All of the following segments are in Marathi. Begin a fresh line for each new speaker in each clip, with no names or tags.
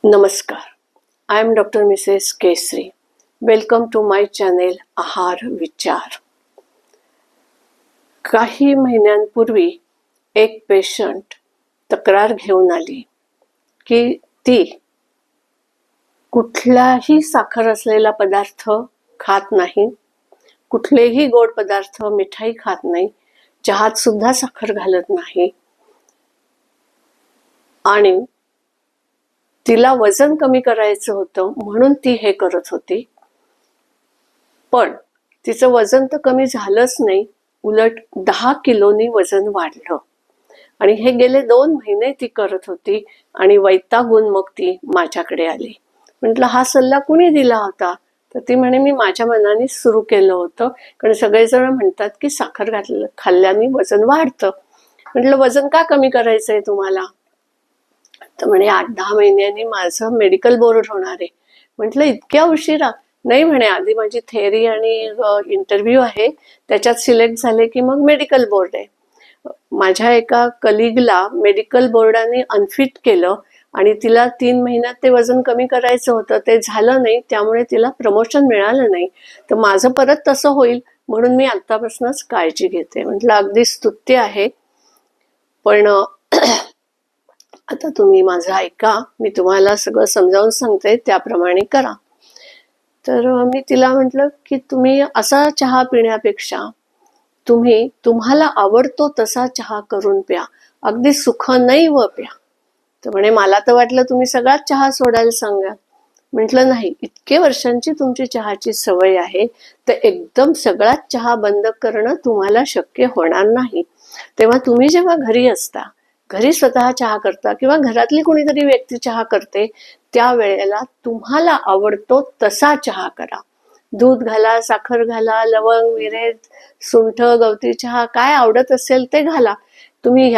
नमस्कार. I am Dr. Mrs. Kesri. Welcome to my channel आहार विचार. काही महिन्यांपूर्वी एक पेशंट तक्रार घेऊन आली की ती कुठलाही साखर असलेला पदार्थ खात नाही, कुठलेही गोड पदार्थ, मिठाई खात नाही, चहात सुद्धा साखर घालत नाही आणि तिला वजन कमी करायचं होतं म्हणून ती हे करत होती. पण तिचं वजन तर कमी झालंच नाही, उलट 10 किलोनी वजन वाढलं. आणि हे गेले 2 महिने ती करत होती आणि वैतागून मग ती माझ्याकडे आली. म्हटलं हा सल्ला कुणी दिला होता? तर ती म्हणे मी माझ्या मनाने सुरू केलं होतं, कारण सगळेजण म्हणतात की साखर खाल्ल्याने वजन वाढतं. म्हटलं वजन का कमी करायचंय तुम्हाला? तर म्हणे 8-10 महिन्यांनी माझं मेडिकल बोर्ड होणार आहे. म्हटलं इतक्या उशिरा? नाही म्हणे, आधी माझी थेअरी आणि इंटरव्ह्यू आहे, त्याच्यात सिलेक्ट झाले की मग मेडिकल बोर्ड आहे. माझ्या एका कलिगला मेडिकल बोर्डाने अनफिट केलं आणि तिला 3 महिन्यात ते वजन कमी करायचं होतं, ते झालं नाही, त्यामुळे तिला प्रमोशन मिळालं नाही. तर माझं परत तसं होईल म्हणून मी आत्तापासूनच काळजी घेते. म्हटलं अगदी स्तुत्य आहे, पण आता तुम्ही माझं ऐका, मी तुम्हाला सगळं समजावून सांगते, त्याप्रमाणे करा. तर मी तिला म्हटलं की तुम्ही असा चहा पिण्यापेक्षा तुम्हाला आवडतो तसा चहा करून प्या, अगदी सुखनैव प्या. तर म्हणे मला तर वाटलं तुम्ही सगळाच चहा सोडायला सांगा. म्हटलं नाही, इतके वर्षांची तुमची चहाची सवय आहे, तर एकदम सगळाच चहा बंद करणं तुम्हाला शक्य होणार नाही. तेव्हा तुम्ही जेव्हा घरी असता, घरी स्वतः चहा करता किंवा घरातली कोणीतरी व्यक्ती चहा करते, त्यावेळेला तुम्हाला आवडतो तसा चहा करा. दूध घाला, साखर घाला, लवंग, मिरे, सुंठ, गवती चहा, काय आवडत असेल ते घाला. तुम्ही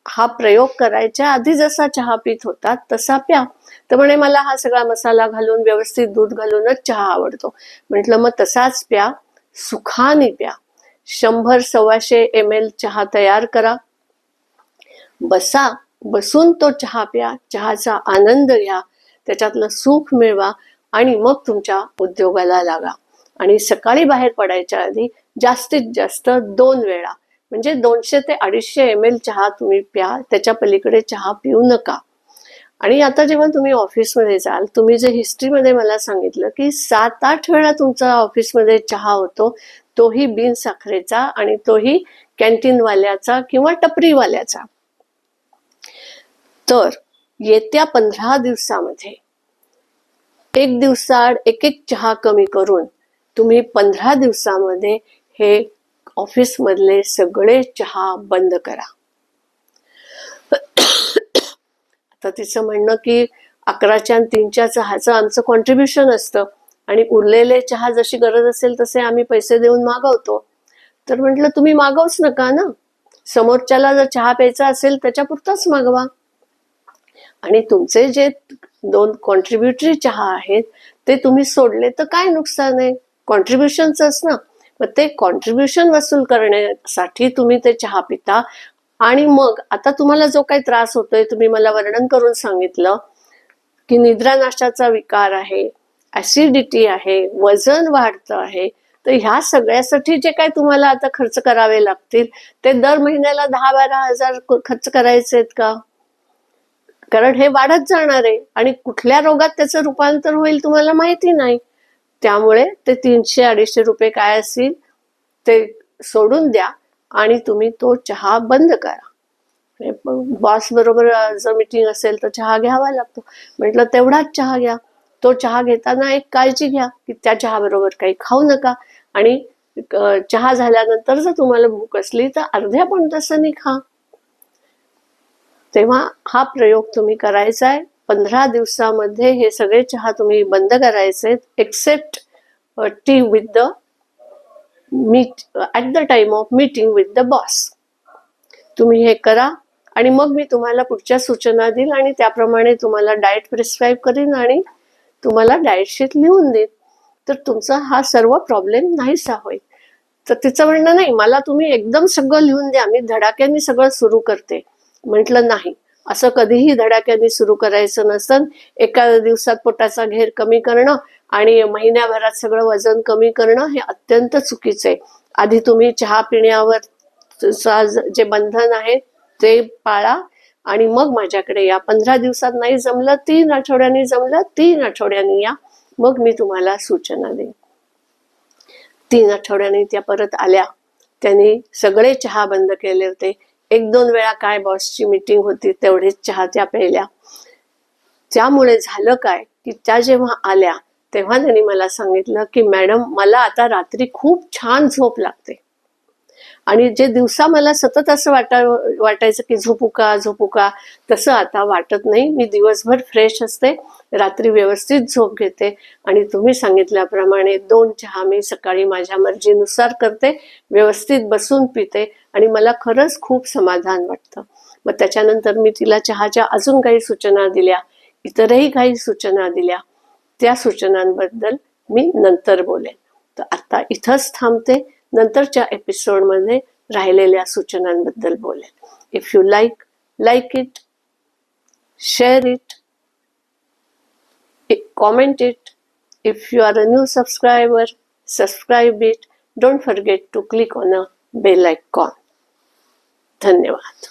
हा प्रयोग करायच्या आधी जसा चहा पित होता तसा प्या. तर म्हणे मला हा सगळा मसाला घालून व्यवस्थित दूध घालूनच चहा आवडतो. म्हटलं मग तसाच प्या, सुखाने प्या. 100-125 ml चहा तयार करा, बसून तो चहा प्या, चहाचा आनंद घ्या, त्याच्यातलं सुख मिळवा आणि मग तुमच्या उद्योगाला लागा. आणि सकाळी बाहेर पडायच्या आधी जास्तीत जास्त 2 वेळा, म्हणजे 200 ते 250 ml चहा तुम्ही प्या, त्याच्या पलीकडे चहा पिऊ नका. आणि आता जेव्हा तुम्ही ऑफिसमध्ये जाल, तुम्ही जे हिस्ट्रीमध्ये मला सांगितलं की 7-8 वेळा तुमचा ऑफिसमध्ये चहा होतो, तोही बिन साखरेचा आणि तोही कॅन्टीनवाल्याचा किंवा टपरीवाल्याचा. तर येत्या 15 दिवसामध्ये 1 दिवसाआड 1 चहा कमी करून तुम्ही 15 दिवसामध्ये हे ऑफिस मधले सगळे चहा बंद करा. आता तिचं म्हणणं की 11च्या आणि 3च्या चहाचं आमचं कॉन्ट्रीब्युशन असतं आणि उरलेले चहा जशी गरज असेल तसे आम्ही पैसे देऊन मागवतो. तर म्हटलं तुम्ही मागवूच नका ना, समोरच्याला जर चहा प्यायचा असेल त्याच्यापुरताच मागवा. आणि तुमचे जे 2 कॉन्ट्रीब्युटरी चहा आहेत ते तुम्ही सोडले तर काय नुकसान आहे, कॉन्ट्रीब्युशनच ना. मग ते कॉन्ट्रीब्युशन वसूल करण्यासाठी तुम्ही ते चहा पिता. आणि मग आता तुम्हाला जो काही त्रास होतोय, तुम्ही मला वर्णन करून सांगितलं की निद्रानाशाचा विकार आहे, ऍसिडिटी आहे, वजन वाढतं आहे. तर ह्या सगळ्यासाठी जे काही तुम्हाला आता खर्च करावे लागतील, ते दर महिन्याला 10-12 हजार खर्च करायचे आहेत का? कारण हे वाढत जाणार आहे आणि कुठल्या रोगात त्याचं रूपांतर होईल तुम्हाला माहिती नाही. त्यामुळे ते 300-250 रुपये काय असतील ते सोडून द्या आणि तुम्ही तो चहा बंद करा. बॉस बरोबर जर मीटिंग असेल तर चहा घ्यावा लागतो, म्हटलं तेवढाच चहा घ्या. तो चहा घेताना एक काळजी घ्या की त्या चहा बरोबर काही खाऊ नका. आणि चहा झाल्यानंतर जर तुम्हाला भूक असली तर अर्ध्या पण तासांनी खा. तेव्हा हा प्रयोग तुम्ही करायचा आहे. 15 दिवसामध्ये हे सगळे चहा तुम्ही बंद करायचे, except tea with the meat at the time of meeting with the boss. तुम्ही हे करा आणि मग मी तुम्हाला पुढच्या सूचना देईल आणि त्याप्रमाणे तुम्हाला डाएट प्रिस्क्राईब करीन आणि तुम्हाला डाएट शीट लिहून देईन. तर तुमचा हा सर्व प्रॉब्लेम नाहीसा होईल. तर तिचं म्हणणं नाही, मला तुम्ही एकदम सगळं लिहून द्या, मी धडाक्याने सगळं सुरू करते. म्हटलं नाही, असं कधीही धडाक्याने सुरू करायचं नसतं. एका दिवसात पोटाचा घेर कमी करणं आणि महिन्याभरात सगळं वजन कमी करणं हे अत्यंत चुकीचं आहे. आधी तुम्ही चहा पिण्यावर जे बंधन आहे ते पाळा आणि मग माझ्याकडे या. 15 दिवसात नाही जमलं, 3 आठवड्यांनी जमलं, 3 आठवड्यांनी या, मग मी तुम्हाला सूचना देईन. 3 आठवड्यांनी त्या परत आल्या. त्यांनी सगळे चहा बंद केले होते. 1-2 वेळा काय बॉसची मीटिंग होती तेवढेच चहा त्या प्यायल्या. त्यामुळे झालं काय की त्या जेव्हा आल्या तेव्हा त्यांनी मला सांगितलं की मॅडम, मला आता रात्री खूप छान झोप लागते आणि जे दिवसा मला सतत असं वाटायचं की झोपू का, तसं आता वाटत नाही. मी दिवसभर फ्रेश असते, रात्री व्यवस्थित झोप घेते आणि तुम्ही सांगितल्याप्रमाणे 2 चहा मी सकाळी माझ्या मर्जीनुसार करते, व्यवस्थित बसून पिते आणि मला खरंच खूप समाधान वाटतं. मग त्याच्यानंतर मी तिला चहाच्या अजून काही सूचना दिल्या, इतरही काही सूचना दिल्या. त्या सूचनांबद्दल मी नंतर बोलेन. तर आता इथंच थांबते. नंतरच्या एपिसोडमध्ये राहिलेल्या सूचनांबद्दल बोलेन. If you like it, share it, comment it. If you are a new subscriber, subscribe it. Don't forget to click on a bell icon. धन्यवाद.